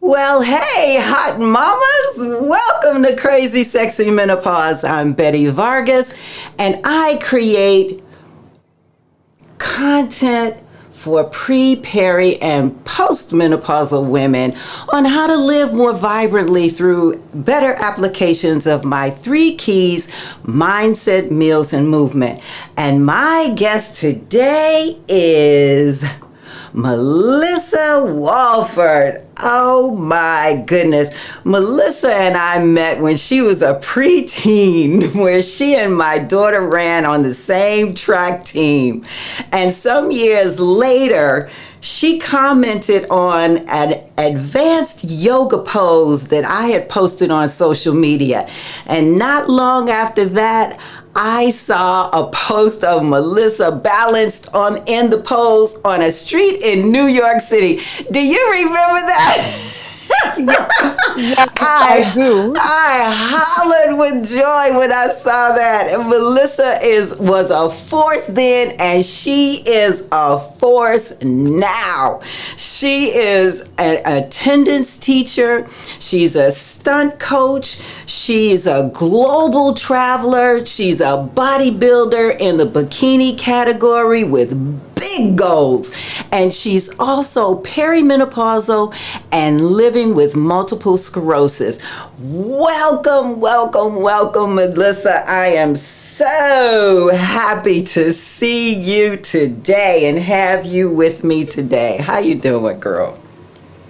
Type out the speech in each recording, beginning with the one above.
Well, hey, hot mamas, welcome to Crazy Sexy Menopause. I'm Betty Vargas, and I create content for pre, peri, and postmenopausal women on how to live more vibrantly through better applications of my 3 keys: mindset, meals, and movement. And my guest today is Melissa Walford. Oh my goodness. Melissa and I met when she was a preteen, where she and my daughter ran on the same track team. And some years later, she commented on an advanced yoga pose that I had posted on social media. And not long after that, I saw a post of Melissa balanced in the pose on a street in New York City. Do you remember that? Yes, I do. I hollered with joy when I saw that. And Melissa was a force then, and she is a force now. She is an attendance teacher. She's a stunt coach. She's a global traveler. She's a bodybuilder in the bikini category with big goals. And she's also perimenopausal and living with multiple sclerosis. Welcome, welcome, welcome, Melissa. I am so happy to see you today and have you with me today. How you doing, girl?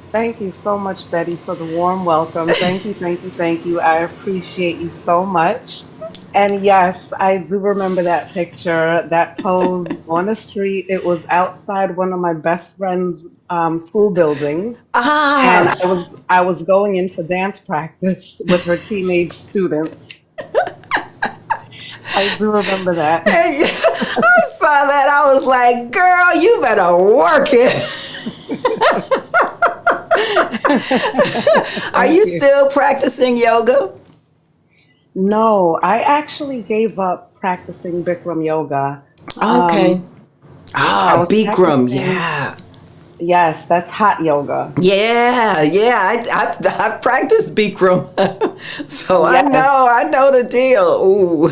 Thank you so much, Betty, for the warm welcome. Thank you, thank you, thank you. I appreciate you so much. And yes, I do remember that picture, that pose on the street. It was outside one of my best friend's school buildings, and Ah, I was going in for dance practice with her teenage students. I do remember that. hey, I saw that. I was like, girl, you better work it. Are Thank you you. still practicing yoga? No, I actually gave up practicing Bikram yoga. Okay. Um, I Ah, was Bikram, practicing, yeah. yes, that's hot yoga. Yeah. I've practiced Bikram, so Yes, I know the deal. Ooh,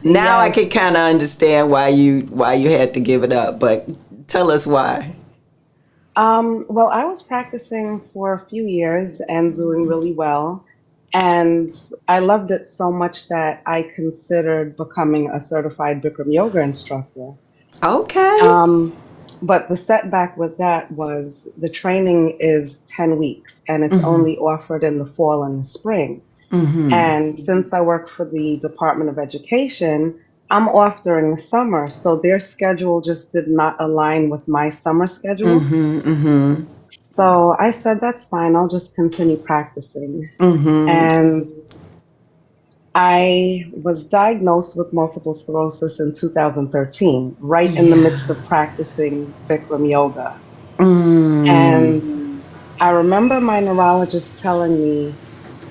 now I yes. can kind of understand why you had to give it up. But tell us why. Well, I was practicing for a few years and doing really well. And I loved it so much that I considered becoming a certified Bikram yoga instructor. Okay. Um, but the setback with that was the training is 10 weeks and it's Mm-hmm. only offered in the fall and the spring. Mm-hmm. And since I work for the Department of Education, I'm off during the summer. So their schedule just did not align with my summer schedule. Mm-hmm. Mm-hmm. So I said, that's fine, I'll just continue practicing. Mm-hmm. And I was diagnosed with multiple sclerosis in 2013, right in the midst Yeah. of practicing Bikram yoga. Mm. And I remember my neurologist telling me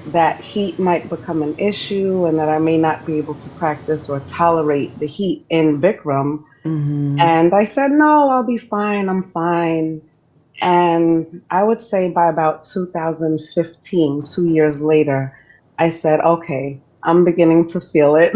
that heat might become an issue and that I may not be able to practice or tolerate the heat in Bikram. Mm-hmm. And I said, no, I'll be fine. I'm fine. And I would say by about 2015, 2 years later, I said, okay, I'm beginning to feel it.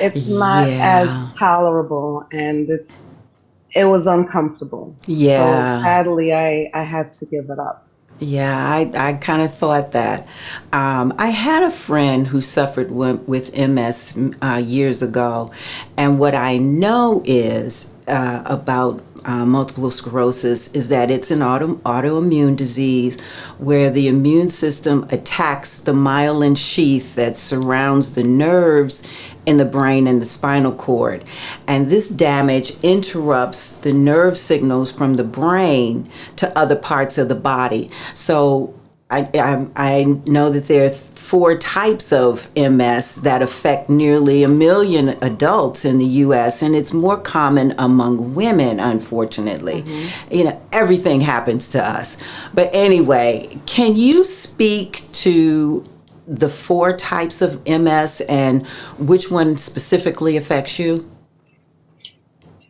It's not as Yeah. tolerable and it was uncomfortable. So Yeah. sadly, I had to give it up. Yeah, I kind of thought that. I had a friend who suffered with MS years ago, and what I know is about multiple sclerosis is that it's an autoimmune disease where the immune system attacks the myelin sheath that surrounds the nerves in the brain and the spinal cord. And this damage interrupts the nerve signals from the brain to other parts of the body. So I know that there are 4 types of MS that affect nearly 1 million adults in the U.S., and it's more common among women, unfortunately. Hmm. Everything happens to us. But anyway, can you speak to the 4 types of MS and which one specifically affects you?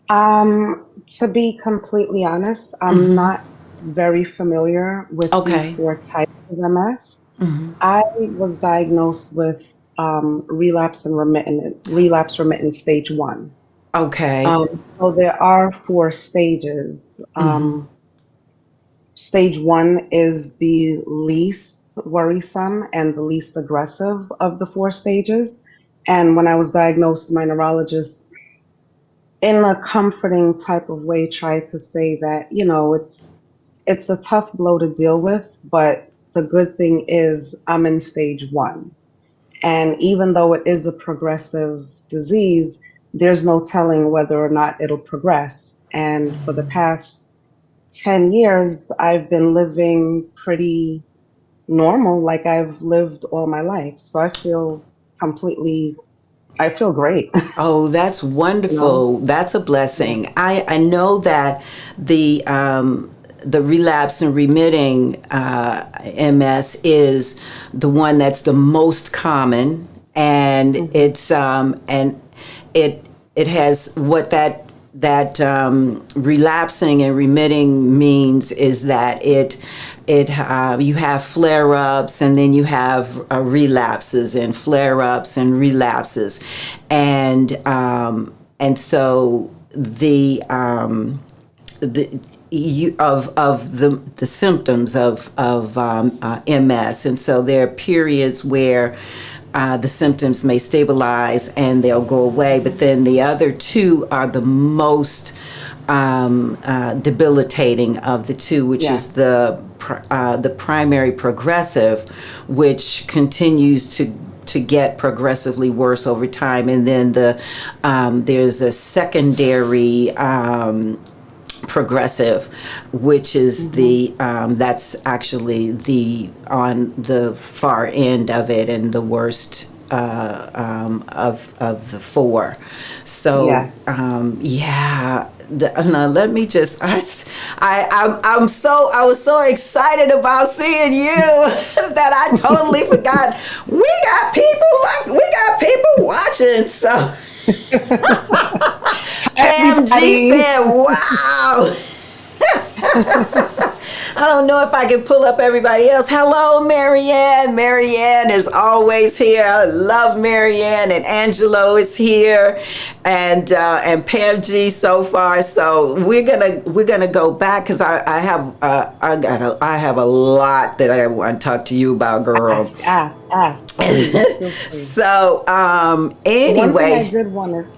To be completely honest, I'm Mm-hmm. not very familiar with the Okay. four types of MS. I was diagnosed with relapse remittant stage one. Okay. So there are four stages. Stage one is the least worrisome and the least aggressive of the four stages. And when I was diagnosed, my neurologist, in a comforting type of way, tried to say that, it's a tough blow to deal with, but the good thing is I'm in stage one. And even though it is a progressive disease, there's no telling whether or not it'll progress. And for the past 10 years, I've been living pretty normal, like I've lived all my life. So I feel great, Oh, that's you know? wonderful. That's a Yeah. blessing. I know that the relapse and remitting MS is the one that's the most common, and Hmm. it has what that relapsing and remitting means is that it you have flare ups, and then you have relapses and flare ups and relapses, and so the you of the symptoms of MS, and so there are periods where the symptoms may stabilize and they'll go away, but then the other two are the most debilitating of the two, which is Yes. the primary progressive, which continues to get progressively worse over time, and then there's a secondary progressive, which is Hmm. the that's actually the on the far end of it and the worst of the four. So Yes. yeah. Now let me just I was so excited about seeing you that I totally forgot we got people watching. So Hi, Pam G everybody. said, "Wow." I don't know if I can pull up everybody else. Hello, Marianne. Marianne is always here. I love Marianne, and Angelo is here, and Pam G so far. So we're gonna go back because I have a lot that I want to talk to you about, girl. Ask. Please feel free. So anyway,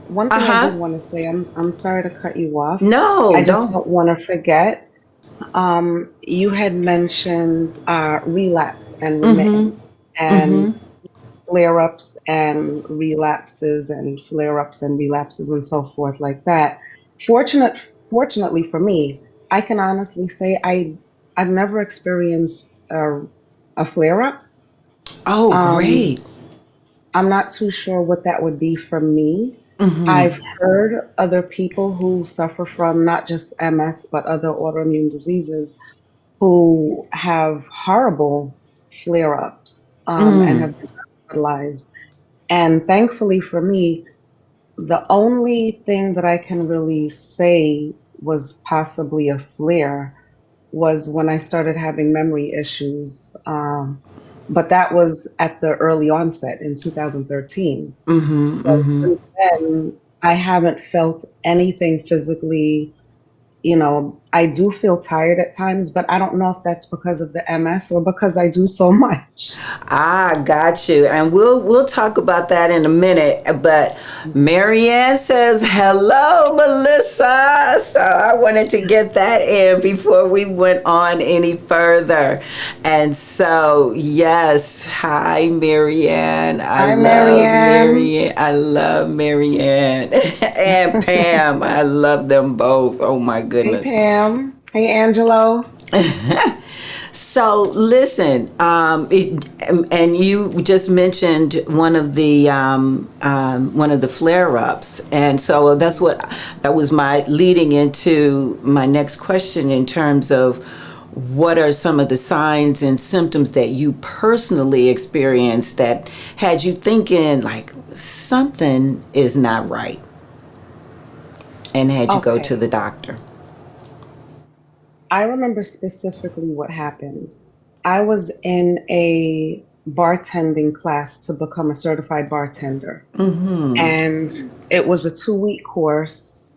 One uh thing I did huh. want to say, I'm sorry to cut you off. I No, just don't. don't want to forget. You had mentioned relapse and Mm-hmm. remittance and Mm-hmm. flare-ups and relapses and flare-ups and relapses and so forth like that. Fortunate, Fortunately for me, I can honestly say I've never experienced a flare-up. Oh, Um, great. I'm not too sure what that would be for me. Mm-hmm. I've heard other people who suffer from not just MS but other autoimmune diseases who have horrible flare-ups and Mm. have been hospitalized. And thankfully for me, the only thing that I can really say was possibly a flare was when I started having memory issues. But that was at the early onset in 2013. Mm-hmm. So Mm-hmm. since then, I haven't felt anything physically. I do feel tired at times, but I don't know if that's because of the MS or because I do so much. I got you, and we'll talk about that in a minute. But Marianne says hello, Melissa. So I wanted to get that in before we went on any further. And so yes, hi, Marianne. Hi, Marianne. I love Marianne and Pam. I love them both. Oh my Hey, goodness. Pam. Hey, Angelo. So listen, and you just mentioned one of the flare-ups, and so that was my leading into my next question in terms of what are some of the signs and symptoms that you personally experienced that had you thinking like something is not right, and had you go to Okay. the doctor. I remember specifically what happened. I was in a bartending class to become a certified bartender, and it was a 2 week course,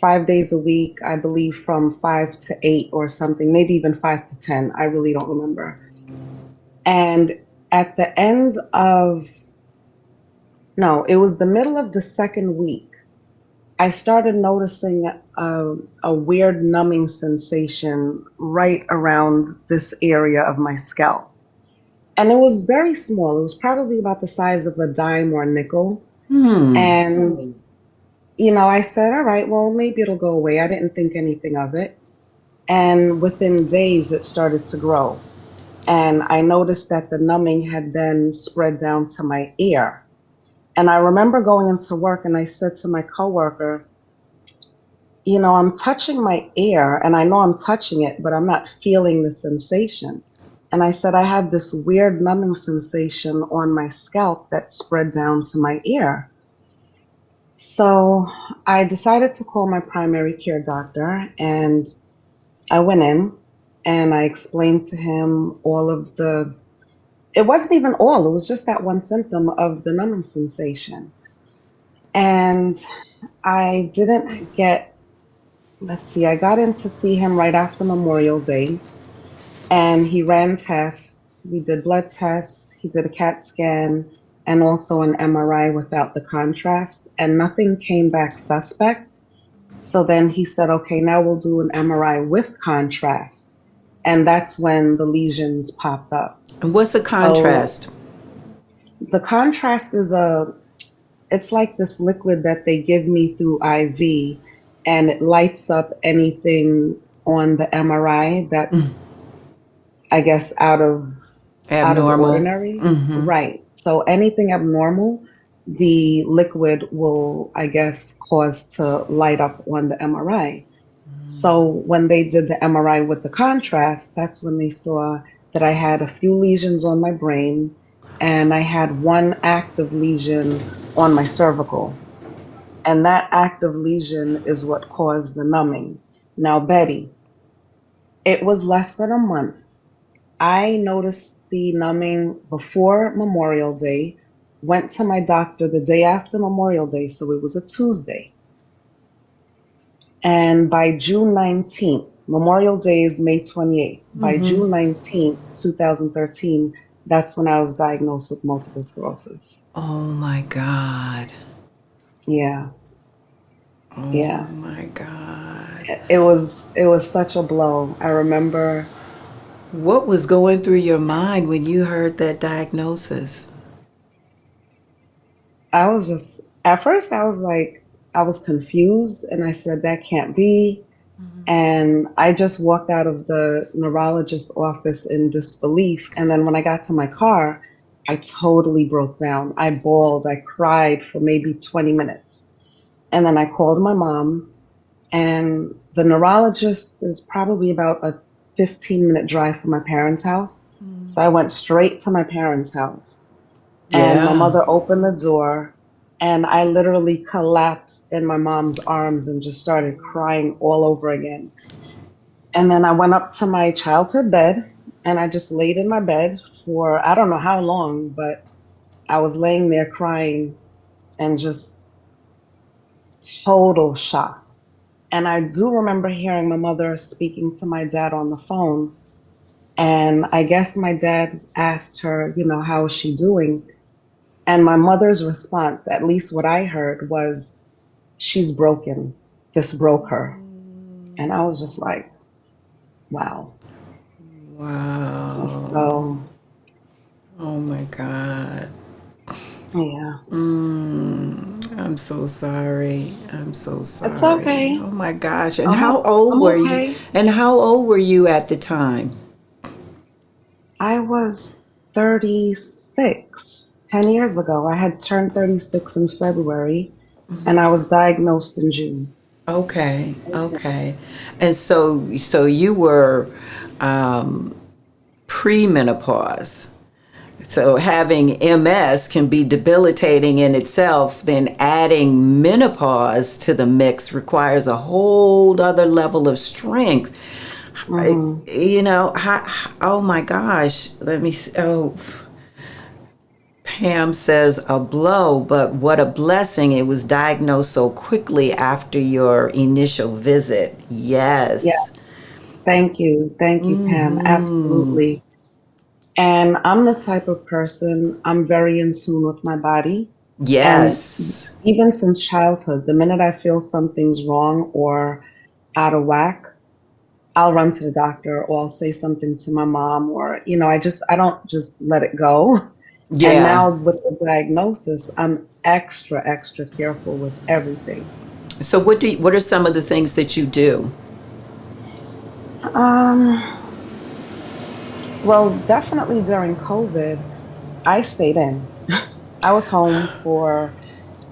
5 days a week, I believe, from 5 to 8 or something, maybe even 5 to 10. I really don't remember. And at the end of, no, it was the middle of the second week. I started noticing a weird numbing sensation right around this area of my scalp. And it was very small. It was probably about the size of a dime or a nickel. And, I said, all right, well, maybe it'll go away. I didn't think anything of it. And within days, it started to grow. And I noticed that the numbing had then spread down to my ear. And I remember going into work and I said to my coworker, I'm touching my ear and I know I'm touching it, but I'm not feeling the sensation. And I said, I have this weird numbing sensation on my scalp that spread down to my ear. So I decided to call my primary care doctor and I went in and I explained to him all of it wasn't even all, it was just that one symptom of the numbing sensation. And I didn't get let's see, I got in to see him right after Memorial Day, and he ran tests. We did blood tests, he did a CAT scan, and also an MRI without the contrast, and nothing came back suspect. So then he said, okay, now we'll do an MRI with contrast. And that's when the lesions popped up. And what's a So contrast? the contrast it's like this liquid that they give me through IV, and it lights up anything on the MRI that's, I guess, out of the Abnormal. ordinary. Right. So anything abnormal, the liquid will, I guess, cause to light up on the MRI. So when they did the MRI with the contrast, that's when they saw that I had a few lesions on my brain and I had one active lesion on my cervical. And that active lesion is what caused the numbing. Now, Betty, it was less than a month. I noticed the numbing before Memorial Day, went to my doctor the day after Memorial Day, so it was a Tuesday. And by June 19th, Memorial Day is May 28th. By June 19th, 2013, that's when I was diagnosed with multiple sclerosis. Oh my God. Yeah, Oh yeah. my God. It was such a blow. I remember What was going through your mind when you heard that diagnosis? I was just at first I was like I was confused and I said that can't be. And I just walked out of the neurologist's office in disbelief. And then when I got to my car, I totally broke down. I bawled, I cried for maybe 20 minutes. And then I called my mom, and the neurologist is probably about a 15-minute drive from my parents' house. So I went straight to my parents' house. And my Yeah. mother opened the door, and I literally collapsed in my mom's arms and just started crying all over again. And then I went up to my childhood bed and I just laid in my bed for I don't know how long, but I was laying there crying and just total shock. And I do remember hearing my mother speaking to my dad on the phone. And I guess my dad asked her, how is she doing? And my mother's response, at least what I heard, was, she's broken. This broke her. And I was just like, wow. Wow. So, Oh my God. yeah, I'm so sorry. I'm so it's sorry. okay. Oh my gosh. And I'm how o- old I'm were you? okay. And how old were you at the time? I was 36 10 years ago. I had turned 36 in February and I was diagnosed in June. Okay. Okay. And so you were um, premenopause. So having MS can be debilitating in itself. Then adding menopause to the mix requires a whole other level of strength. Hmm. Oh my gosh. Let me see. Oh, Pam says a blow, but what a blessing. It was diagnosed so quickly after your initial visit. Yeah. Yes. Thank you. Thank you, Pam. Absolutely. And I'm the type of person, I'm very in tune with my body. And Yes. even since childhood, the minute I feel something's wrong or out of whack, I'll run to the doctor or I'll say something to my mom or, I don't just let it go. And Yeah. now with the diagnosis, I'm extra, extra careful with everything. So what are some of the things that you do? Um, well, definitely during COVID, I stayed in. I was home for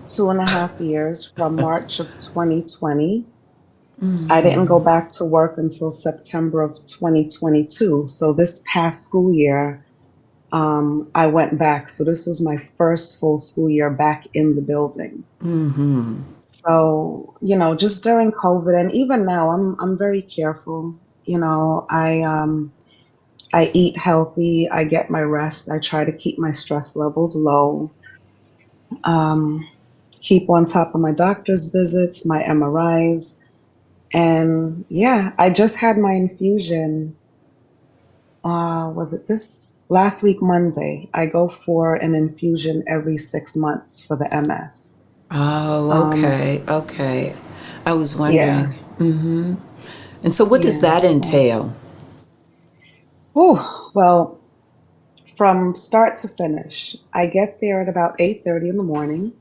2.5 years from March of 2020. I didn't go back to work until September of 2022. So this past school year, I went back. So this was my first full school year back in the building. So, just during COVID and even now, I'm very careful. I eat healthy, I get my rest, I try to keep my stress levels low. Um, keep on top of my doctor's visits, my MRIs. And yeah, I just had my infusion. Was it this last week, Monday? I go for an infusion every 6 months for the MS. Oh, Um, okay. Okay. I was yeah, wondering. And so what does yeah. that So, entail? well, from start to finish, I get there at about 8:30 in the morning.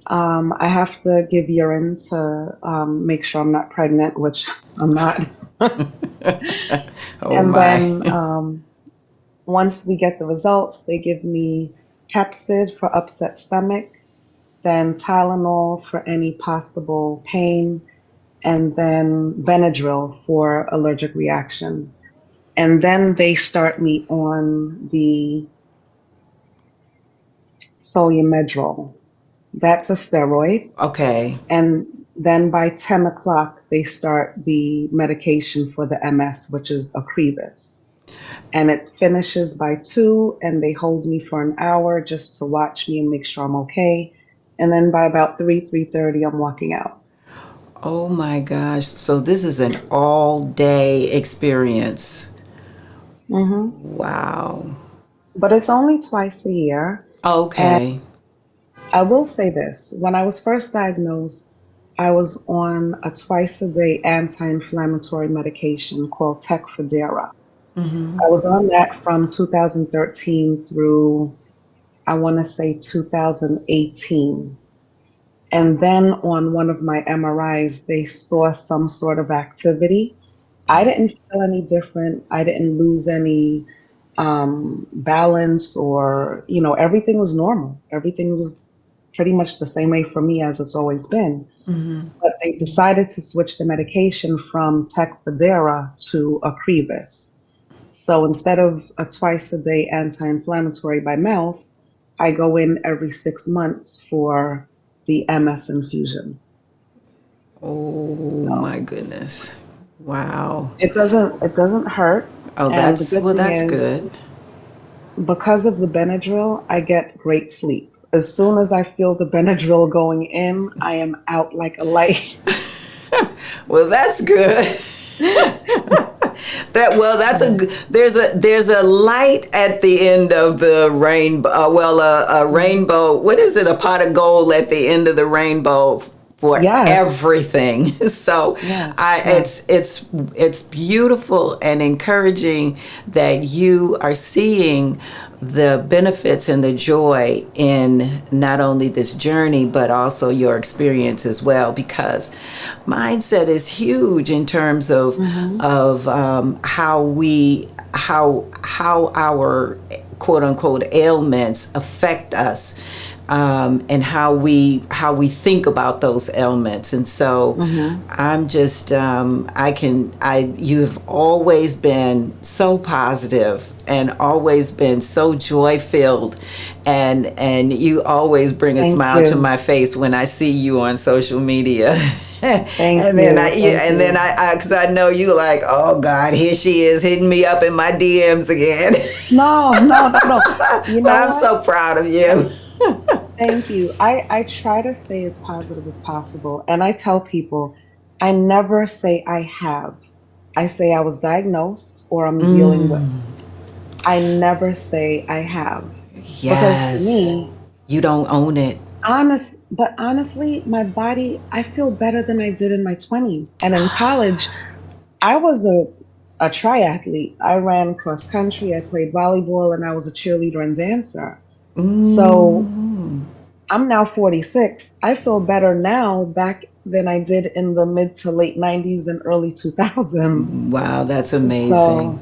I have to give urine to make sure I'm not pregnant, which I'm not. Oh And my. then once we get the results, they give me Pepsid for upset stomach, then Tylenol for any possible pain, and then Benadryl for allergic reaction. And then they start me on the Solumedrol. That's a steroid. Okay. And then by 10 o'clock, they start the medication for the MS, which is Ocrevus. And it finishes by 2, and they hold me for an hour just to watch me and make sure I'm okay. And then by about 3:30, I'm walking out. Oh my gosh. So this is an all day experience. Hmm. Wow. But it's only twice a year. And Okay. I will say this, when I was first diagnosed, I was on a twice a day anti-inflammatory medication called Tecfidera. I was on that from 2013 through, I want to say 2018. And then on one of my MRIs, they saw some sort of activity. I didn't feel any different. I didn't lose any balance or, everything was normal. Everything was pretty much the same way for me as it's always been. But they decided to switch the medication from Tecfidera to Ocrevus. So instead of a twice a day anti inflammatory by mouth, I go in every 6 months for the MS infusion. Oh So my goodness. Wow. it doesn't hurt. Oh, And the good thing that's is good. because of the Benadryl, I get great sleep. As soon as I feel the Benadryl going in, I am out like a light. Well, that's good. That's Yeah. there's a light at the end of the rainbow. A Mhm. rainbow. What is it? A pot of gold at the end of the rainbow for Yes. everything. So, Yes. I Yes. it's beautiful and encouraging that you are seeing the benefits and the joy in not only this journey but also your experience as well, because mindset is huge in terms of Hmm. how our quote unquote ailments affect us, and how we think about those ailments. And so Mm-hmm. I'm just you have always been so positive and always been so joy filled, and you always bring a Thank smile to you. my face when I see you on social media. Thank And then you. Thank you. because I know you like, oh God, here she is hitting me up in my DMs again. No, no, no, no. You But know I'm what? so proud of you. Thank you. I try to stay as positive as possible. And I tell people, I never say I have. I say I was diagnosed or I'm dealing with. I never say I have. Because to Yes, me, you don't own it. but honestly, my body, I feel better than I did in my 20s. And in college, I was a triathlete. I ran cross country, I played volleyball, and I was a cheerleader and dancer. So Mm. I'm now 46. I feel better now back than I did in the mid to late 90s and early 2000s. Wow, that's amazing. So,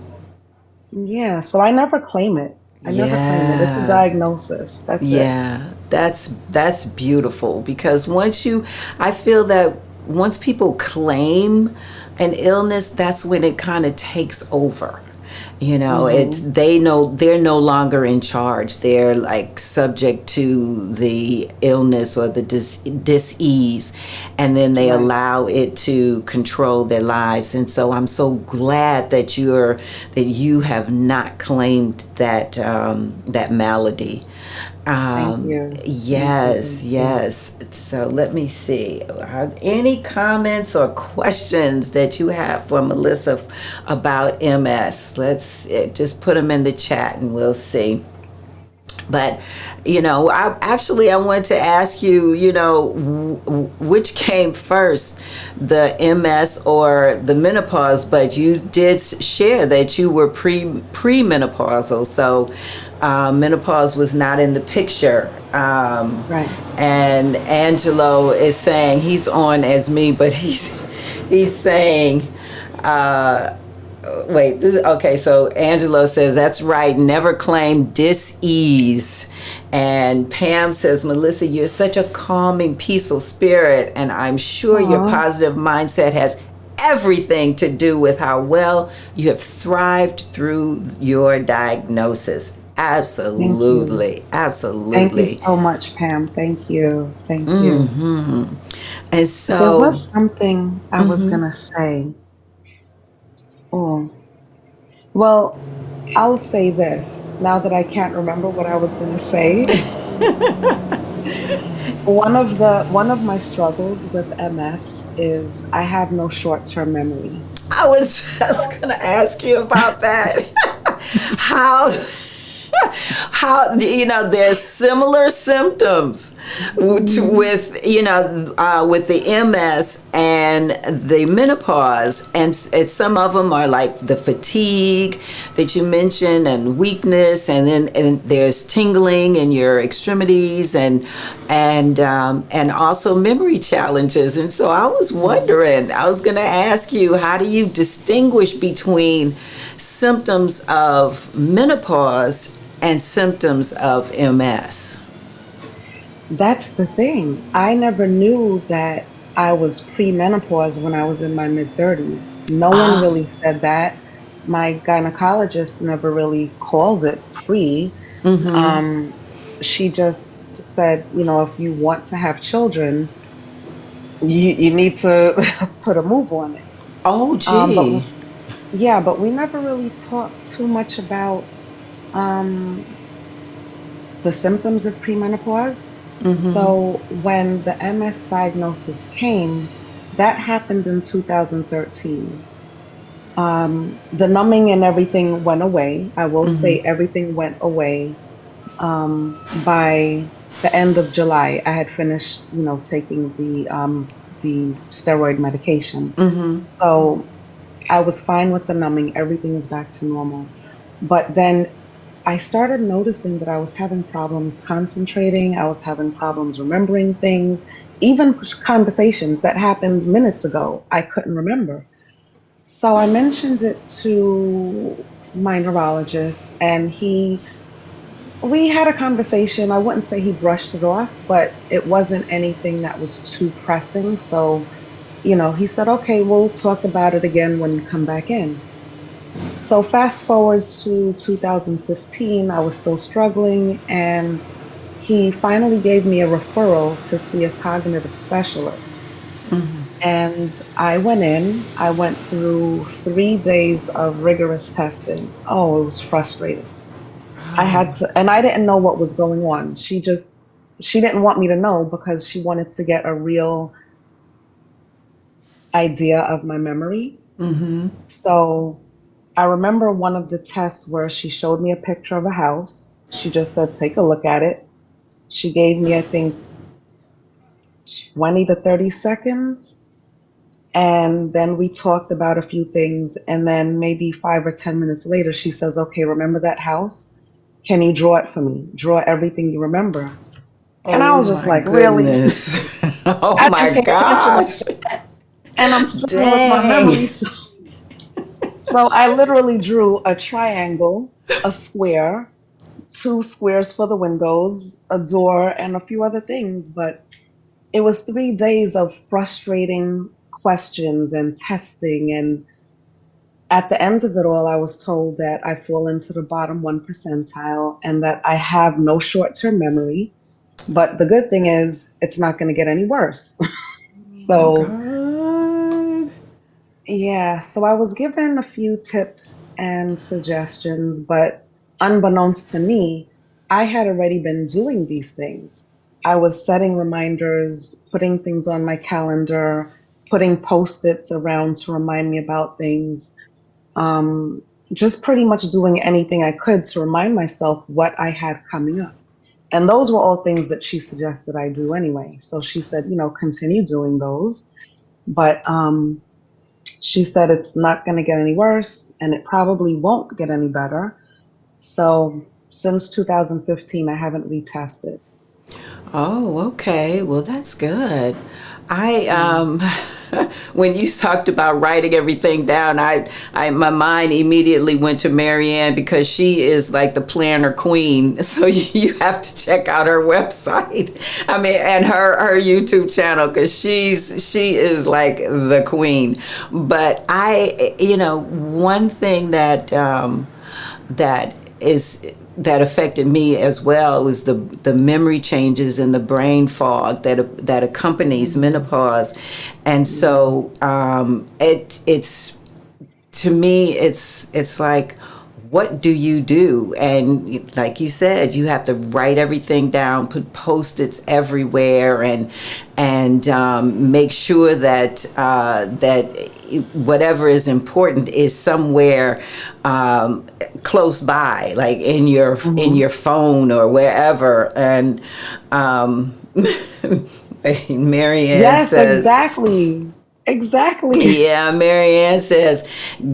yeah, so I never claim it. I never claim it. It's a Yeah. diagnosis. That's it. Yeah, that's beautiful, because I feel that once people claim an illness, that's when it kind of takes over. It's Hmm. they know they're no longer in charge. They're like subject to the illness or the dis-ease, and then they Right. allow it to control their lives. And so I'm so glad that you have not claimed that malady. Thank you. Thank you. Yes, Thank you. yes. So let me see. Are any comments or questions that you have for Melissa about MS? Let's just put them in the chat and we'll see. But I want to ask you, which came first, the MS or the menopause? But you did share that you were premenopausal, so menopause was not in the picture. Right. And Angelo is saying he's on as me, but he's saying. Wait, okay, so Angelo says, that's right, never claim dis-ease. And Pam says, Melissa, you're such a calming, peaceful spirit, and I'm sure your Aw, positive mindset has everything to do with how well you have thrived through your diagnosis. thank you. Absolutely, Thank you absolutely. so much, Pam. Thank you. Thank you. And There so, was something I was gonna say. Oh, well, I'll say this now that I can't remember what I was gonna say. One of my struggles with MS is I have no short-term memory. I was just going to ask you about that. how there's similar symptoms Mhm. with with the MS and the menopause, and some of them are like the fatigue that you mentioned and weakness, and then there's tingling in your extremities, and also memory challenges. And so I was going to ask you, how do you distinguish between symptoms of menopause and symptoms of MS? That's the thing. I never knew that I was premenopause when I was in my mid 30s. No one Ah, really said that. My gynecologist never really called it pre. Um, she just said, if you want to have children, you need to put a move on it. oh, But gee. yeah, but we never really talked too much about um, the symptoms of premenopause. So when the MS diagnosis came, that happened in 2013. The numbing and everything went away. I will say everything went away by the end of July. I had finished, taking the steroid medication. So I was fine with the numbing. Everything is back to normal. But then I started noticing that I was having problems concentrating. I was having problems remembering things, even conversations that happened minutes ago. I couldn't remember. So I mentioned it to my neurologist, and he We had a conversation. I wouldn't say he brushed it off, but it wasn't anything that was too pressing. So, he said, okay, we'll talk about it again when you come back in. So, fast forward to 2015, I was still struggling, and he finally gave me a referral to see a cognitive specialist. And I went in, I went through 3 days of rigorous testing. Oh, it was frustrating. I had to, and I didn't know what was going on. She didn't want me to know because she wanted to get a real idea of my memory. So I remember one of the tests where she showed me a picture of a house. She just said, take a look at it. She gave me, I think, 20 to 30 seconds. And then we talked about a few things. And then maybe 5 or 10 minutes later, she says, okay, remember that house? Can you draw it for me? Draw everything you remember. And I Oh was just my like, really? goodness. Oh I my didn't pay attention like gosh. that. And I'm struggling with my Dang. memory. So I literally drew a triangle, a square, two squares for the windows, a door, and a few other things. But it was 3 days of frustrating questions and testing. And at the end of it all, I was told that I fall into the bottom 1 percentile and that I have no short term memory. But the good thing is, it's not going to get any worse. Oh So, God. yeah, so I was given a few tips and suggestions, but unbeknownst to me, I had already been doing these things. I was setting reminders, putting things on my calendar, putting post-its around to remind me about things, um, just pretty much doing anything I could to remind myself what I had coming up. And those were all things that she suggested I do anyway. So she said, continue doing those. But she said it's not going to get any worse and it probably won't get any better. So since 2015, I haven't retested. Oh, okay. Well, that's good. I Yeah. when you talked about writing everything down, I my mind immediately went to Marianne because she is like the planner queen. So you have to check out her website. I mean, and her YouTube channel because she is like the queen. But one thing that is that affected me as well was the memory changes and the brain fog that accompanies Mhm. menopause, and Yeah. so it's to me it's like, what do you do? And like you said, you have to write everything down, put post-its everywhere, and make sure that whatever is important is somewhere close by, like in your Hmm. phone or wherever. And um, Marianne Yes, says, exactly. Exactly. yeah, Marianne says,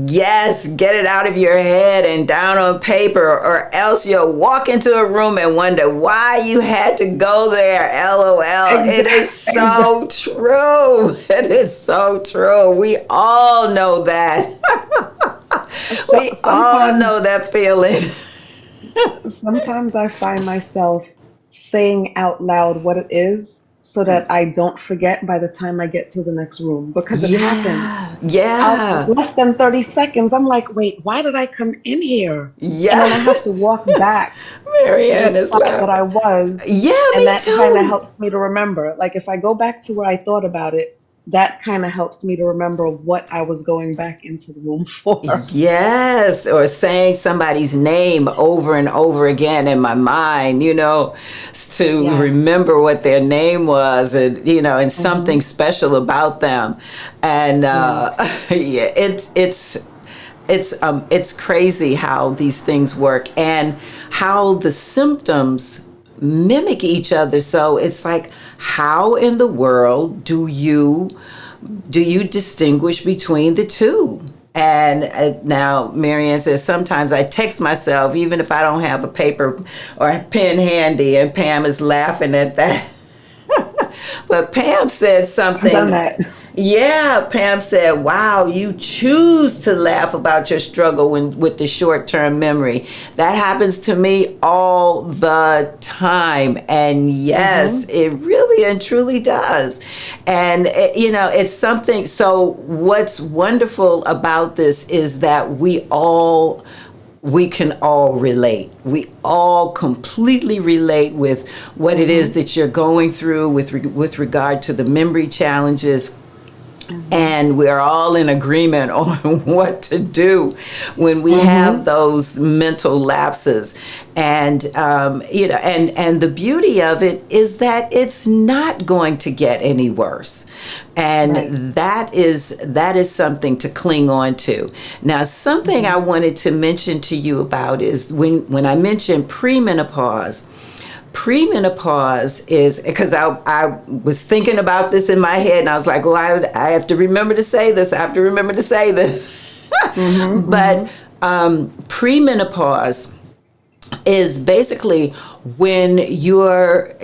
yes, get it out of your head and down on paper, or else you'll walk into a room and wonder why you had to go there. LOL. It is Exactly. so true. It is so true. We all know that. So, We all know sometimes that feeling. sometimes I find myself saying out loud what it is so that I don't forget by the time I get to the next room because it happens. Yeah, I'll yeah, less than 30 seconds. I'm like, wait, why did I come in here? And then I yeah. have to walk back to the Marianne is spot that I laughing. was, Yeah, and me that kind of too. helps me to remember. Like if I go back to where I thought about it, that kind of helps me to remember what I was going back into the room for. Yes, or saying somebody's name over and over again in my mind, to Yes. remember what their name was, and something Hmm. special about them. And Yeah. yeah, it's crazy how these things work and how the symptoms mimic each other. So it's like, how in the world do you distinguish between the two? And now Marianne says, sometimes I text myself even if I don't have a paper or a pen handy, and Pam is laughing at that. But Pam said I've done something. that. Yeah, Pam said, wow, you choose to laugh about your struggle with the short term memory. That happens to me all the time. And yes, Mm-hmm. it really and truly does. And, it's something. So, what's wonderful about this is that we can all relate. We all completely relate with what it is Mm-hmm. that you're going through with regard to the memory challenges, Mm-hmm. and we're all in agreement on what to do when we have Mm-hmm. those mental lapses. And and the beauty of it is that it's not going to get any worse, Right. and that is something to cling on to. Now, something I Mm-hmm. wanted to mention to you about is when I mentioned premenopause is because I was thinking about this in my head, and I was like, oh, I have to remember to say this. I have to remember to say this. Mm-hmm. But Mm-hmm. premenopause is basically when your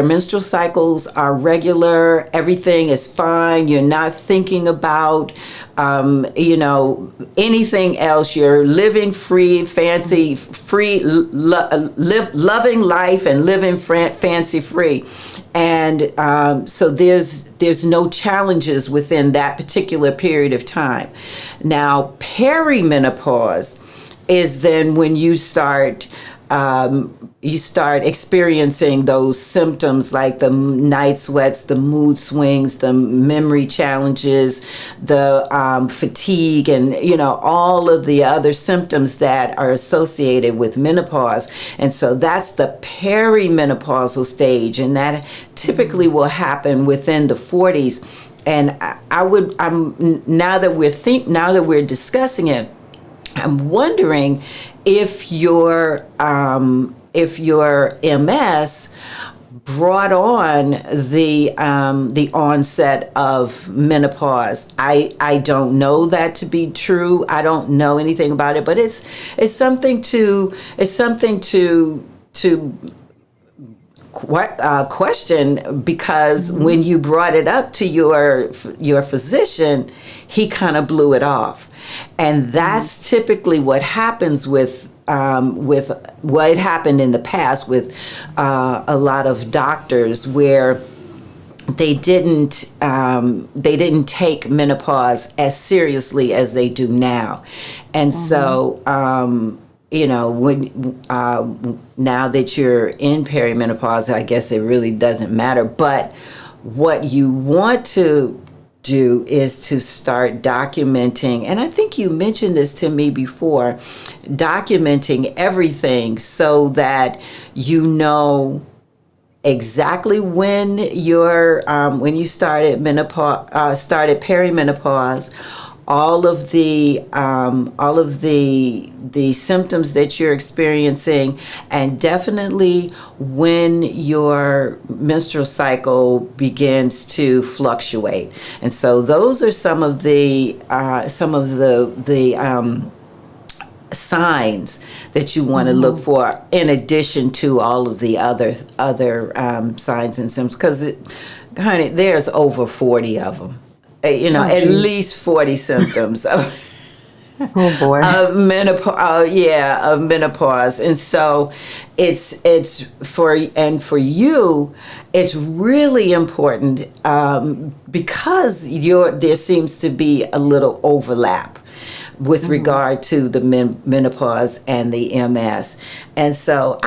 menstrual cycles are regular, everything is fine, you're not thinking about anything else, you're living free, fancy free, loving life and living fancy free. And so there's no challenges within that particular period of time. Now, perimenopause is then when you start experiencing those symptoms like the night sweats, the mood swings, the memory challenges, the fatigue, and all of the other symptoms that are associated with menopause. And so that's the perimenopausal stage, and that typically will happen within the 40s. And now that we're discussing it, I'm wondering if your MS brought on the onset of menopause. I don't know that to be true. I don't know anything about it, but it's something to question, because Mm-hmm. when you brought it up to your physician, he kind of blew it off, and Mm-hmm. that's typically what happens with what happened in the past with a lot of doctors, where they didn't take menopause as seriously as they do now. And Mm-hmm. so when now that you're in perimenopause, I guess it really doesn't matter. But what you want to do is to start documenting, and I think you mentioned this to me before, documenting everything so that you know exactly when you started started perimenopause, all of the symptoms that you're experiencing, and definitely when your menstrual cycle begins to fluctuate. And so those are some of the signs that you want to look Mm-hmm. for, in addition to all of the other signs and symptoms, because honey, there's over 40 of them. Oh, At geez. least 40 symptoms Oh, boy. of menopause. Yeah, of menopause. And so it's for you, it's really important, because there seems to be a little overlap with Mm-hmm. regard to the menopause and the MS. And so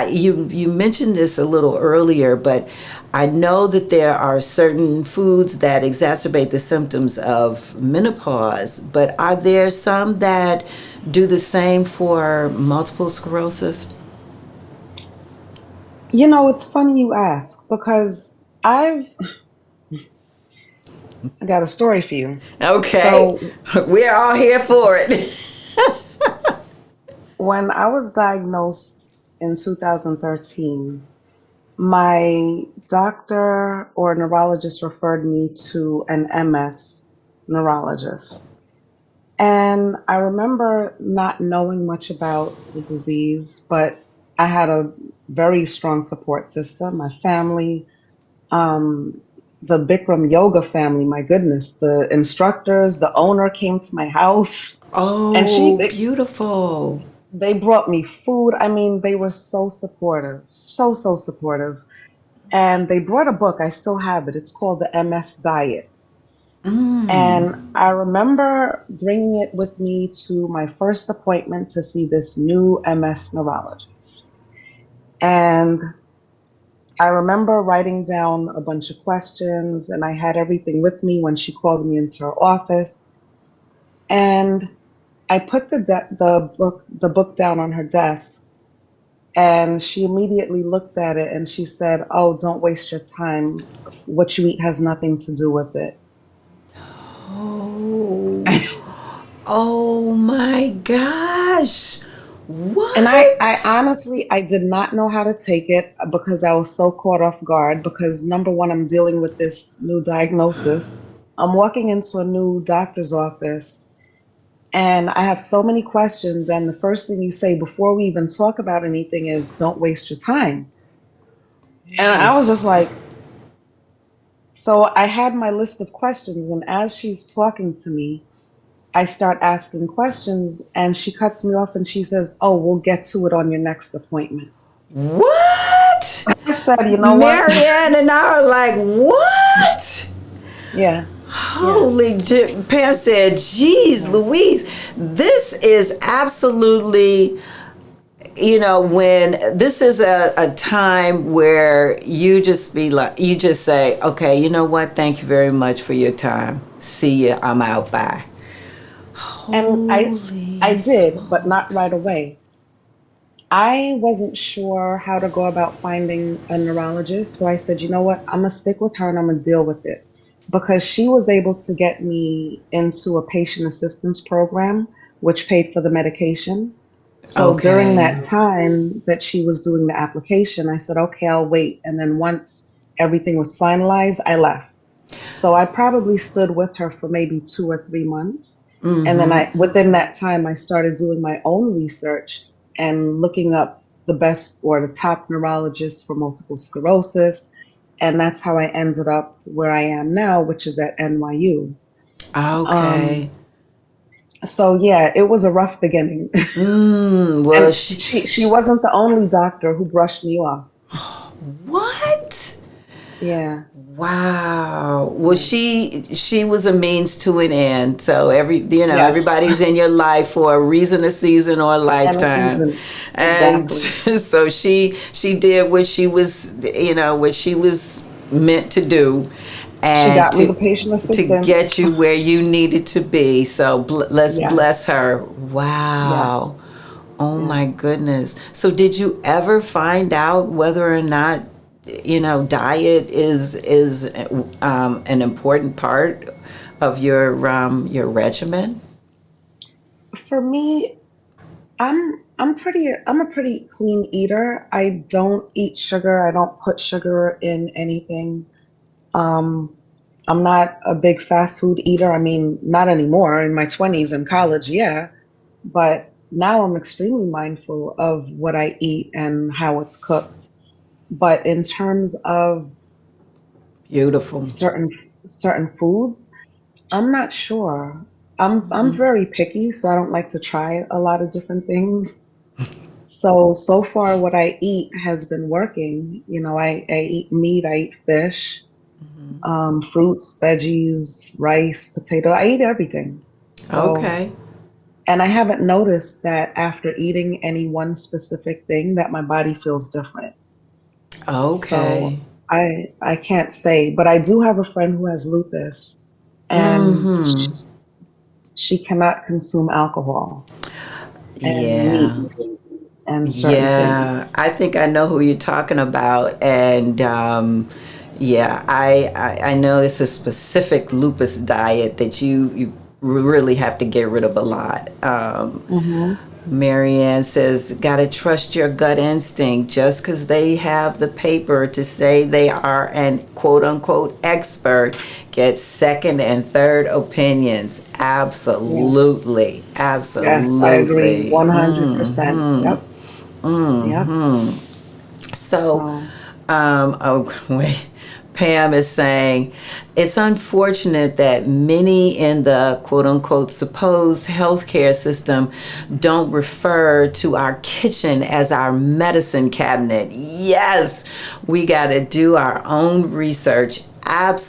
you mentioned this a little earlier, but I know that there are certain foods that exacerbate the symptoms of menopause, but are there some that do the same for multiple sclerosis? It's funny you ask because I got a story for you. Okay, So, we're all here for it. when I was diagnosed in 2013, my doctor or neurologist referred me to an MS neurologist. And I remember not knowing much about the disease, but I had a very strong support system, my family. Um, the Bikram yoga family, my goodness, the instructors, the owner came to my house and Oh, beautiful. they brought me food. I mean, they were so supportive, so supportive. And they brought a book. I still have it. It's called The MS Diet. And I remember bringing it with me to my first appointment to see this new MS neurologist. And I remember writing down a bunch of questions, and I had everything with me when she called me into her office. And I put the book down on her desk, and she immediately looked at it and she said, "Oh, don't waste your time. What you eat has nothing to do with it." Oh, oh my gosh. And I What? honestly, I did not know how to take it because I was so caught off guard. Because number one, I'm dealing with this new diagnosis. I'm walking into a new doctor's office and I have so many questions. And the first thing you say before we even talk about anything is, "Don't waste your time." And I was just like, so I had my list of questions. And as she's talking to me, I start asking questions and she cuts me off and she says, "Oh, we'll get to it on your next appointment." What? I said, "You know what?" Marianne and I are like, what? Yeah, yeah, Holy, Pam said, geez, yeah. Louise, this is absolutely, when this is a time where you just be like, you just say, okay, you know what? Thank you very much for your time. See ya. I'm out. Bye. And I Holy did, but smoke. not right away. I wasn't sure how to go about finding a neurologist, so I said, "You know what? I'm gonna stick with her and I'm gonna deal with it." Because she was able to get me into a patient assistance program, which paid for the medication. So during Okay. that time that she was doing the application, I said, "Okay, I'll wait." And then once everything was finalized, I left. So I probably stood with her for maybe 2 or 3 months. And then within that time, I started doing my own research and looking up the best or the top neurologists for multiple sclerosis. And that's how I ended up where I am now, which is at NYU. Okay. Um, so yeah, it was a rough beginning. Well, And she wasn't the only doctor who brushed me off. what? Yeah, Wow. Well, yeah. she was a means to an end. So Yes. everybody's in your life for a reason, a season, or a And a lifetime. season. And Exactly. so she did what she was, what she was meant to do, She and got me the patient to assistance. get you where you needed to be. So let's bless Yes. her. Yes. Wow. Oh Yeah. my goodness. So did you ever find out whether or not diet is an important part of your regimen? For me, I'm a pretty clean eater. I don't eat sugar. I don't put sugar in anything. Um, I'm not a big fast food eater. I mean, not anymore. In my 20s in college, yeah. But now I'm extremely mindful of what I eat and how it's cooked. But in terms of Beautiful. certain certain foods, I'm not sure. I'm very picky, so I don't like to try a lot of different things. So far what I eat has been working. I eat meat, I eat fish, fruits, veggies, rice, potato. I eat everything. So, Okay. and I haven't noticed that after eating any one specific thing that my body feels different. Okay. So I can't say, but I do have a friend who has lupus and she cannot consume alcohol and Yeah. meats and certain things. Yeah, I think I know who you're talking about, and yeah, I know it's a specific lupus diet that you really have to get rid of a lot. Hmm. Marianne says, gotta trust your gut instinct. Just because they have the paper to say they are an quote unquote expert, get second and third opinions. Yeah. Absolutely. Yes, I agree Absolutely. 100%. Yep. Yep. So, So, oh, wait. Pam is saying, it's unfortunate that many in the quote unquote supposed healthcare system don't refer to our kitchen as our medicine cabinet. Yes, we got to do our own research.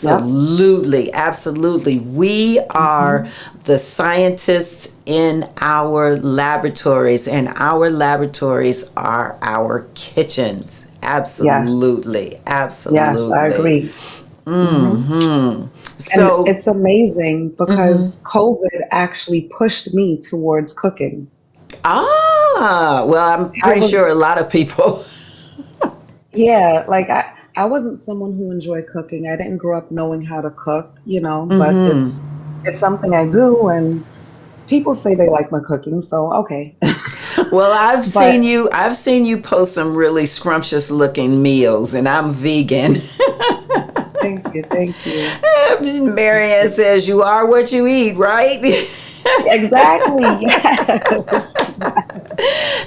Yep. Absolutely, absolutely. We are Hmm. the scientists in our laboratories, and our laboratories are our kitchens. Yes. Absolutely, Yes, I absolutely. agree. Hmm. And So, it's amazing because COVID actually pushed me towards cooking. well, I'm I pretty sure was, a lot of people. yeah, like I wasn't someone who enjoyed cooking. I didn't grow up knowing how to cook, but it's something I do, and people say they like my cooking, so okay. Well, But I've seen you post some really scrumptious looking meals, and I'm vegan. thank you, thank you. Thank Marianne you. says you are what you eat, right? Exactly. Yes.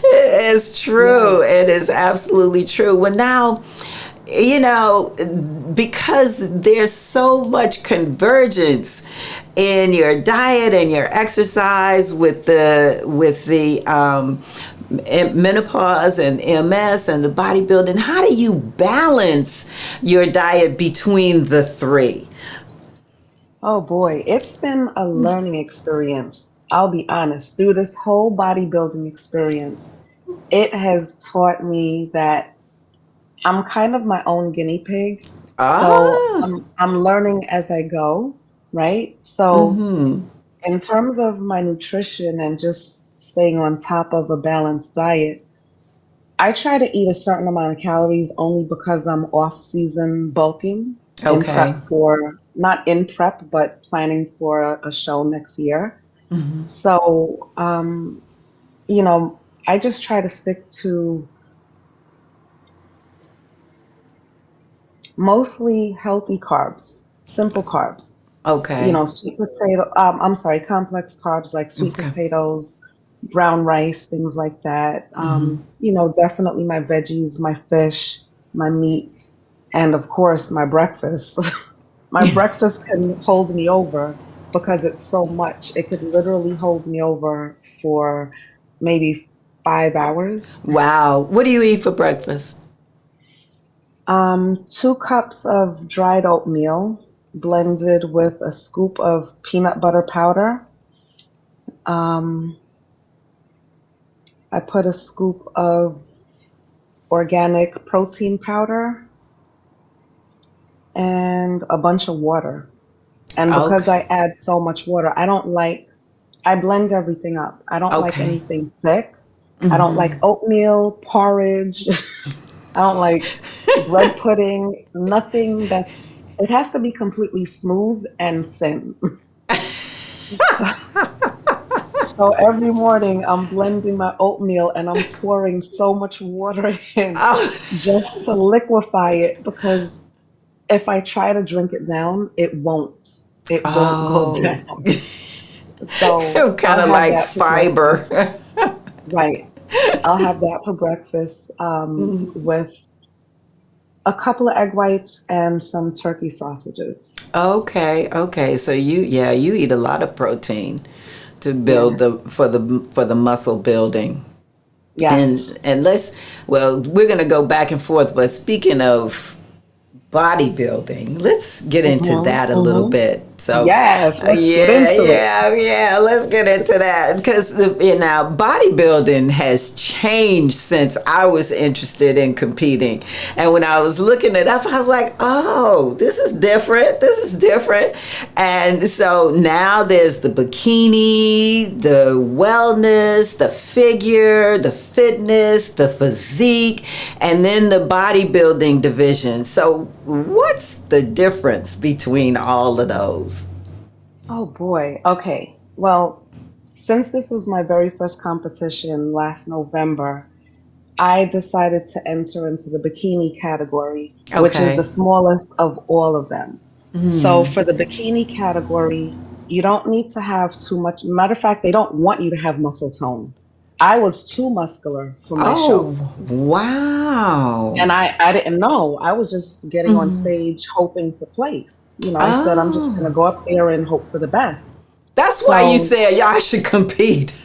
It is true. Yes. It is absolutely true. Well, now, you know, because there's so much convergence in your diet and your exercise with the menopause and MS and the bodybuilding. How do you balance your diet between the three? Oh boy, it's been a learning experience. I'll be honest, through this whole bodybuilding experience, it has taught me that I'm kind of my own guinea pig. So Ah, I'm learning as I go, right? So in terms of my nutrition and just staying on top of a balanced diet, I try to eat a certain amount of calories only because I'm off season bulking in okay. prep for, not in prep, but planning for a show next year. So, I just try to stick to mostly healthy carbs, simple carbs. Okay. Sweet potato, I'm sorry, complex carbs like sweet Okay. potatoes, brown rice, things like that. Definitely my veggies, my fish, my meats, and of course my breakfast. My breakfast can hold me over because it's so much. It could literally hold me over for maybe 5 hours. Wow. What do you eat for breakfast? 2 cups of dried oatmeal blended with a scoop of peanut butter powder. Um, I put a scoop of organic protein powder and a bunch of water. And because Okay. I add so much water, I blend everything up. I don't like Okay. anything thick. I don't like oatmeal, porridge. I don't like bread pudding, nothing it has to be completely smooth and thin. So every morning I'm blending my oatmeal and I'm pouring so much water in Oh, just to liquefy it because if I try to drink it down, it won't. It won't go oh. down. So Kind I'll of have like that for fiber. breakfast. Right. I'll have that for breakfast with a couple of egg whites and some turkey sausages. Okay, okay. So you eat a lot of protein to build Yeah. the muscle building. And Yes. we're going to go back and forth, but speaking of bodybuilding. Let's get into Hmm. that a little Hmm. bit. So, Yes. Let's get yeah, into it. yeah, yeah. Let's get into that because now bodybuilding has changed since I was interested in competing. And when I was looking it up, I was like, "Oh, this is different. This is different." And so now there's the bikini, the wellness, the figure, the fitness, the physique, and then the bodybuilding division. So, what's the difference between all of those? Oh boy. Okay. Well, since this was my very first competition last November, I decided to enter into the bikini category, which is the Okay. smallest of all of them. So for the bikini category, you don't need to have too much. Matter of fact, they don't want you to have muscle tone. I was too muscular for my show. Oh, wow. And I didn't know. I was just getting on Mhm. stage hoping to place. I said, I'm just going to Oh, go up there and hope for the best. that's why you So, said y'all should compete.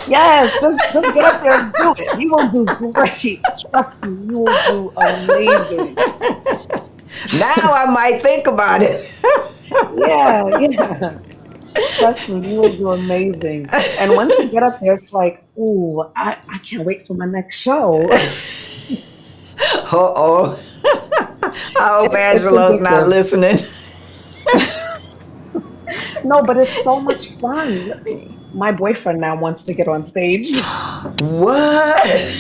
yes, just get up there and do it. You will do great. Trust me, you will do amazing. Now I might think about it. Yeah, yeah. Trust me, you will do amazing. And once you get up there, it's like, ooh, I can't wait for my next show. Uh-oh. I hope It's Angelo's not addictive. listening. No, but it's so much fun. My boyfriend now wants to get on stage. What?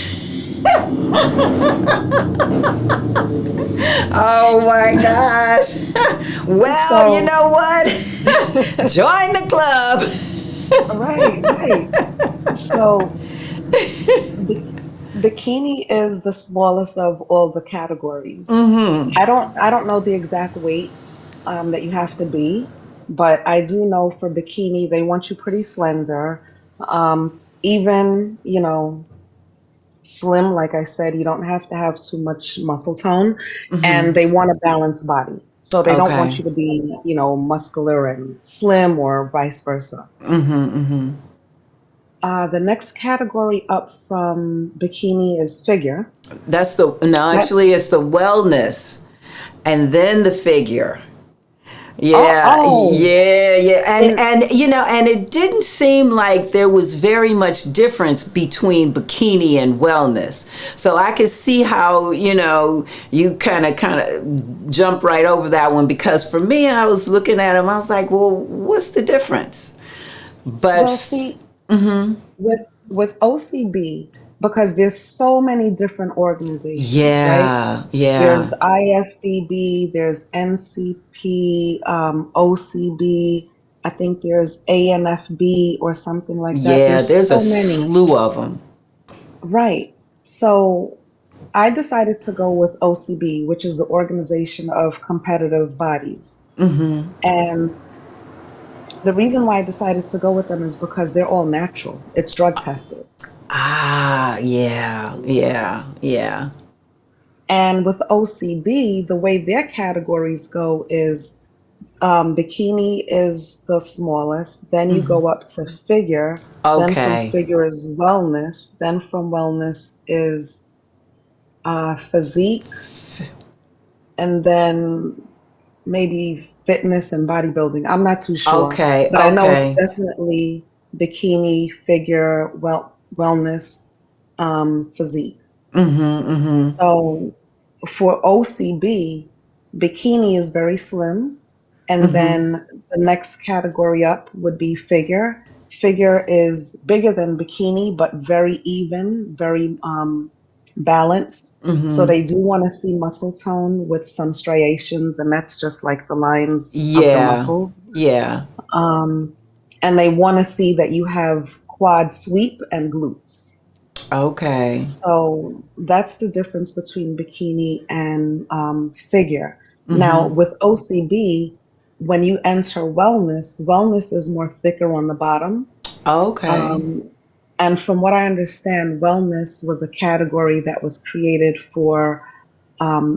Oh my gosh. Well, you So, know what? Join the club. right, right. So, bi- bikini is the smallest of all the categories. I don't know the exact weights that you have to be, but I do know for bikini they want you pretty slender. Even, slim, like I said, you don't have to have too much muscle tone, and they want a balanced body. So they don't want Okay. you to be, muscular and slim or vice versa. The next category up from bikini is figure. That's the no, That actually it's the wellness and then the figure. oh Yeah, oh yeah. And it and you know, and it didn't seem like there was very much difference between bikini and wellness. So I could see how, you kind of jump right over that one because for me I was looking at him, I was like, "Well, what's the difference?" But well see with OCB, because there's so many different organizations, right? yeah, yeah. There's IFBB, there's NCP, OCB, I think there's ANFB or something like that. Yeah, There's there's a so many. slew of them. Right. So I decided to go with OCB, which is the Organization of Competitive Bodies. And the reason why I decided to go with them is because they're all natural. It's drug tested. Ah, yeah, yeah, yeah. And with OCB, the way their categories go is bikini is the smallest, then you go up to figure, then from Okay. figure is wellness, then from wellness is physique, and then maybe fitness and bodybuilding. I'm not too sure, Okay, but I know it's okay. definitely bikini, figure, wellness, physique. So for OCB, bikini is very slim. And then the next category up would be figure. Figure is bigger than bikini, but very even, very balanced. So they do want to see muscle tone with some striations, and that's just like the lines of the Yeah, muscles. yeah. Um, and they want to see that you have quad sweep and glutes. Okay. So that's the difference between bikini and figure. Now, with OCB, when you enter wellness, wellness is more thicker on the bottom. Okay. Um, and from what I understand, wellness was a category that was created for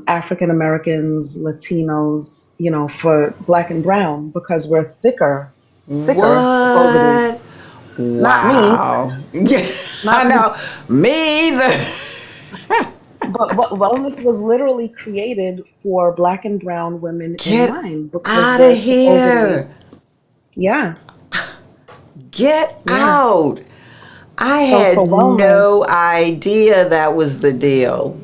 African Americans, Latinos, for black and brown because we're thicker, supposedly. What? Not me, Wow. Yeah, I not me. know. Me either. But wellness was literally created for black and brown women in Get mind because out of we're supposedly, here. yeah, Get yeah. out. I So had for wellness, no idea that was the deal.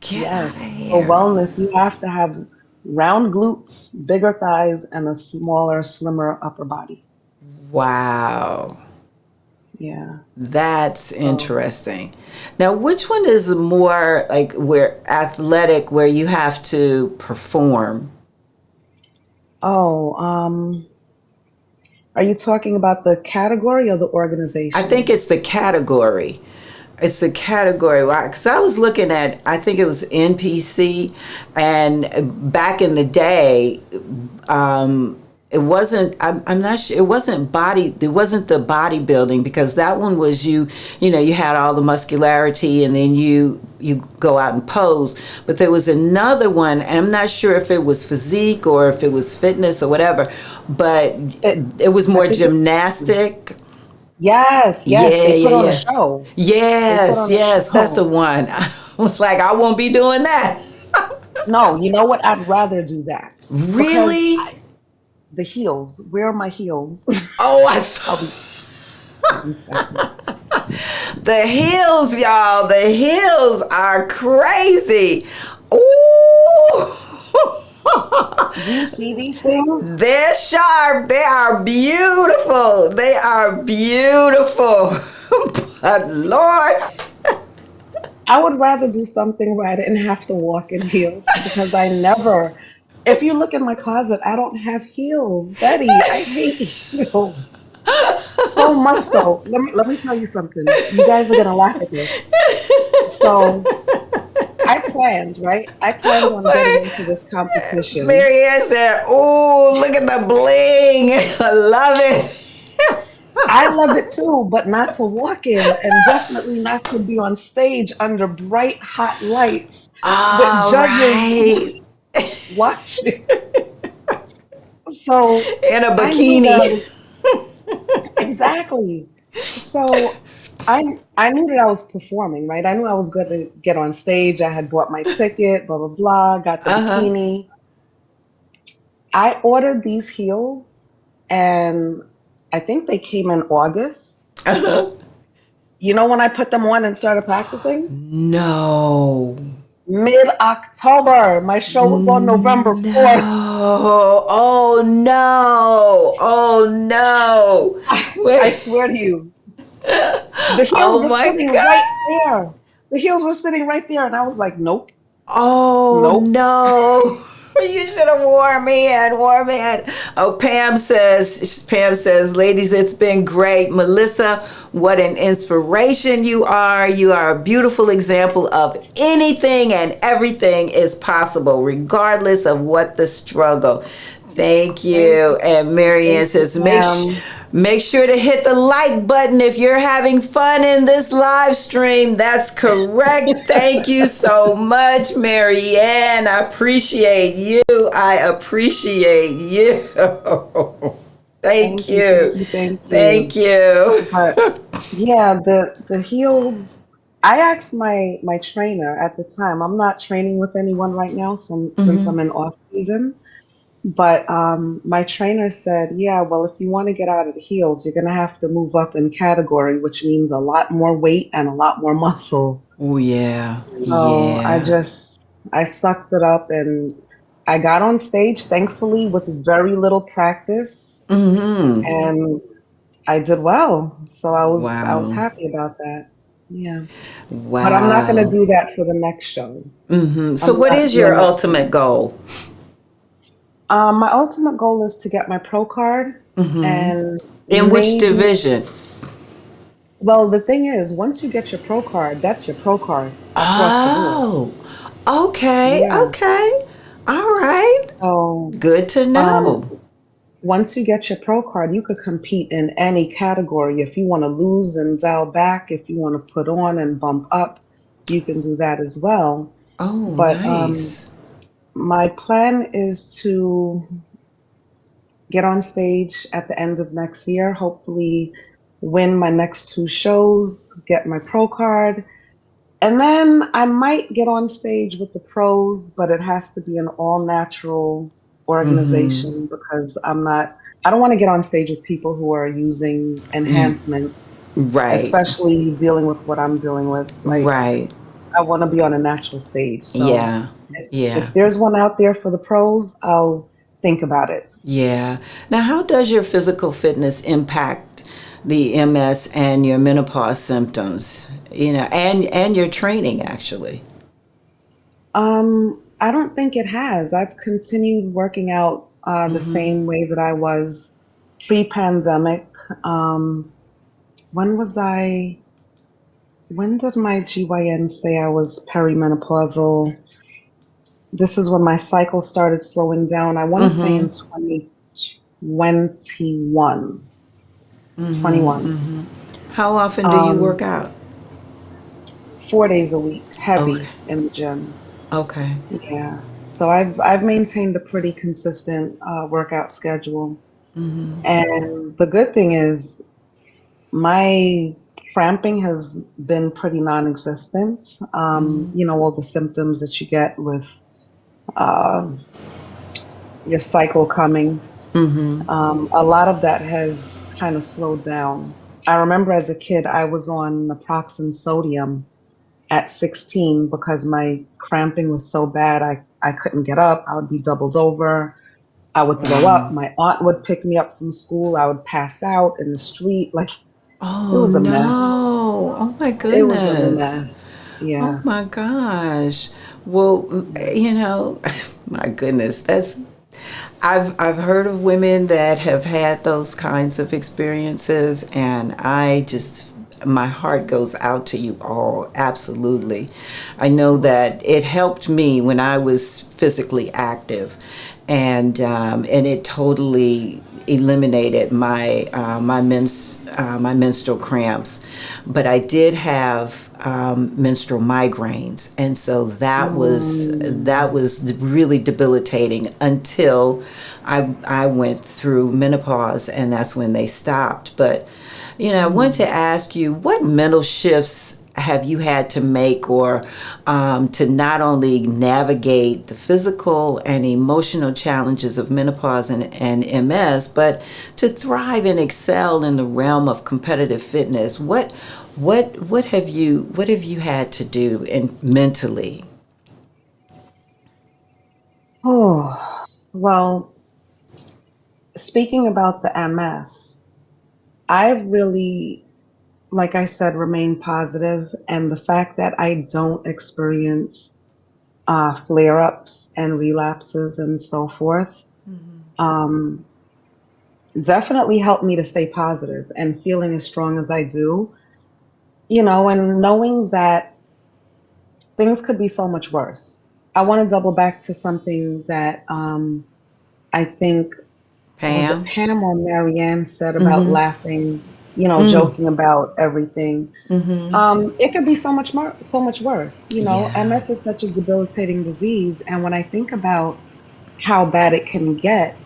Get out of yes, for here. wellness, you have to have round glutes, bigger thighs, and a smaller, slimmer upper body. Wow. Yeah. That's So, interesting. Now, which one is more like where athletic, where you have to perform? oh, are you talking about the category or the I think organization? it's the category. It's the category because I was looking at, I think it was NPC, and back in the day, it wasn't, I'm not sure, it wasn't the bodybuilding, because that one was you had all the muscularity, and then you go out and pose. But there was another one, and I'm not sure if it was physique or if it was fitness or whatever, but It, it was I more think it. gymnastic. Yes, yes, Yeah, they put yeah, on a yeah. show. They put Yes, on a yes, that's the show. one. I was like, I won't be doing that. No, you know what? I'd rather do that because Really? the heels. Where are my heels? Oh, I saw. I'll be 1 second. The heels, y'all. The heels are crazy. Ooh. Do you see these things? They're sharp. They are beautiful. They are beautiful. But Lord. I would rather do something where I didn't have to walk in heels because I never. If you look in my closet, I don't have heels, Betty. I hate heels so much so. Let me tell you something. You guys are gonna laugh at this. So I planned, right? I planned on getting into this competition. Marianne said, ooh, look at the bling. I love it. I love it too, but not to walk in and definitely not to be on stage under bright, hot lights with All judges right. watching. So In a I knew that I bikini. was exactly. So I knew that I was performing, right? I knew I was going to get on stage. I had bought my ticket, blah blah blah, got the Uh-huh. bikini. I ordered these heels and I think they came in August. Uh-huh. You know when I put them on and started practicing? No. Mid-October. My show was on November 4th. No. Oh no. Oh no. I Wait. swear to you, the heels Oh were my sitting right God. there. The heels were sitting right there, and I was like, nope, Oh nope. no. You should have worn me in, worn me in. Oh, Pam says, ladies, it's been great. Melissa, what an inspiration you are. You are a beautiful example of anything and everything is possible, regardless of what the struggle. Thank Thank you. And you, Marianne thank you, says, Pam. make sure to hit the like button if you're having fun in this live stream. That's correct. Thank you so much, Marianne. I appreciate you. I appreciate you. Thank Thank you, thank you. you, thank Thank you. you. But yeah, the heels. I asked my trainer at the time. I'm not training with anyone right now, since I'm in off season. But my trainer said, yeah, well, if you want to get out of the heels, you're going to have to move up in category, which means a lot more weight and a lot more muscle. Oh, yeah. So Yeah. I sucked it up and I got on stage, thankfully, with very little practice, Mm-hmm. and I did well. So I was Wow. happy about that. Yeah. But I'm not going to Wow. do that for the next show. So, I'm what not is your doing that for ultimate goal? My ultimate goal is to get my pro card and In which maybe, division? well, the thing is, once you get your pro card, that's your pro card across the board. Oh, okay, Yeah. okay. All right. So, Good to um, know. once you get your pro card, you could compete in any category. If you want to lose and dial back, if you want to put on and bump up, you can do that as well. Oh, But nice. my plan is to get on stage at the end of next year, hopefully win my next two shows, get my pro card, and then I might get on stage with the pros, but it has to be an all natural organization because I don't want to get on stage with people who are using enhancements, Right, especially dealing with what I'm dealing with. Like, right. I want to be on a natural stage. So Yeah, if yeah, there's one out there for the pros, I'll think about it. yeah. Now, how does your physical fitness impact the MS and your menopause symptoms? And your training actually. I don't think it has. I've continued working out the same way that I was pre-pandemic. Um, when was I, when did my GYN say I was perimenopausal? This is when my cycle started slowing down. I want to say in 2020. 21. 21. How often do you Um, work out? 4 days a week, Okay. heavy in the gym. Okay. Yeah. So I've maintained a pretty consistent workout schedule. And the good thing is my cramping has been pretty non-existent. All the symptoms that you get with uh, your cycle coming, a lot of that has kind of slowed down. I remember as a kid, I was on naproxen sodium at 16 because my cramping was so bad. I couldn't get up. I would be doubled over. I would throw up. Wow. My aunt would pick me up from school. I would pass out in the street. Like it Oh was a mess. no. Oh my It was a goodness. mess. Oh Yeah. my gosh. Well, Yeah. my goodness, that's I've heard of women that have had those kinds of experiences, and I just my heart goes out to you all. Absolutely. I know that it helped me when I was physically active, and it totally eliminated my menstrual cramps, but I did have menstrual migraines, and so that Mm, was really debilitating until I went through menopause, and that's when they stopped. But I want to mm. ask you, what mental shifts have you had to make, or to not only navigate the physical and emotional challenges of menopause and MS, but to thrive and excel in the realm of competitive fitness? What have you had to do mentally? Oh, well, speaking about the MS, I've really, like I said, remained positive, and the fact that I don't experience flare-ups and relapses and so forth, um, definitely helped me to stay positive and feeling as strong as I do, and knowing that things could be so much worse. I want to double back to something that I think, was it Pam? Pam or Marianne said about Mm-hmm. laughing, Mm. joking about everything. It could be so much worse. Yeah. MS is such a debilitating disease, and when I think about how bad it can get,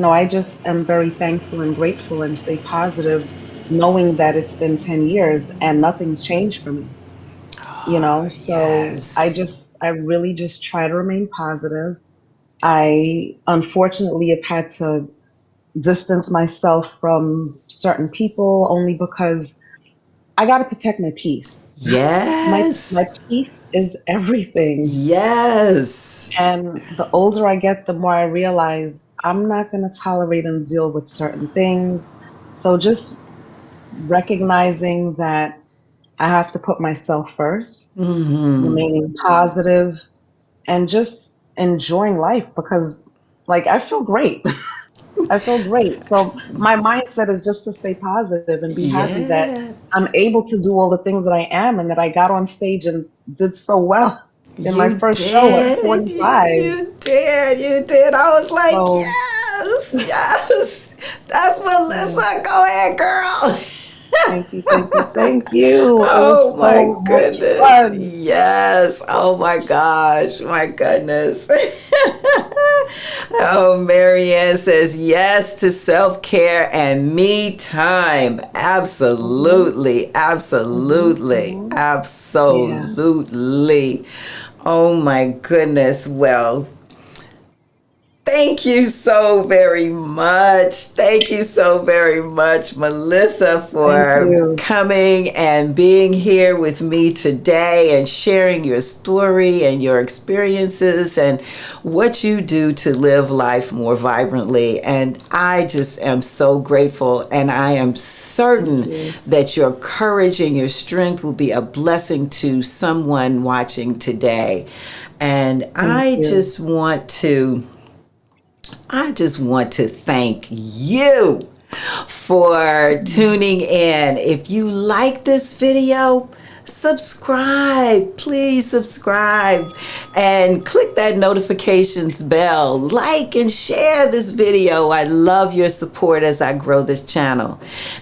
I just am very thankful and grateful and stay positive, knowing that it's been 10 years and nothing's changed for me. So Yes. I really just try to remain positive. I unfortunately have had to distance myself from certain people only because I got to protect my peace. My Yes. peace is everything. Yes. And the older I get, the more I realize I'm not going to tolerate and deal with certain things. So just recognizing that I have to put myself first, remaining positive, and just enjoying life because, like, I feel great. I feel great. So my mindset is just to stay positive and be happy that Yeah. I'm able to do all the things that I am and that I got on stage and did so well in my You first show at did. You, 45. you did. You did. I was like, So, yes, yes. That's yeah, Melissa. Go ahead, girl. thank you, thank you, thank you. It Oh was my so much goodness. fun. Yes. Oh my gosh. My goodness. Oh, Marianne says yes to self care and me time. Hmm. Absolutely. Hmm. Absolutely. Hmm. Yeah, Absolutely. Oh my goodness. Well, thank you so very much. Thank you so very much, Melissa, thank for you. coming and being here with me today and sharing your story and your experiences and what you do to live life more vibrantly. And I just am so grateful, and I am Thank certain you. that your courage and your strength will be a blessing to someone watching today. And Thank you. I just want to thank you for tuning in. If you like this video, subscribe. Please subscribe and click that notifications bell. Like and share this video. I love your support as I grow this channel.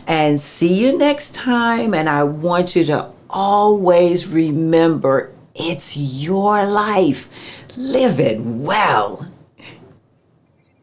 And see you next time. And I want you to always remember, it's your life. Live it well.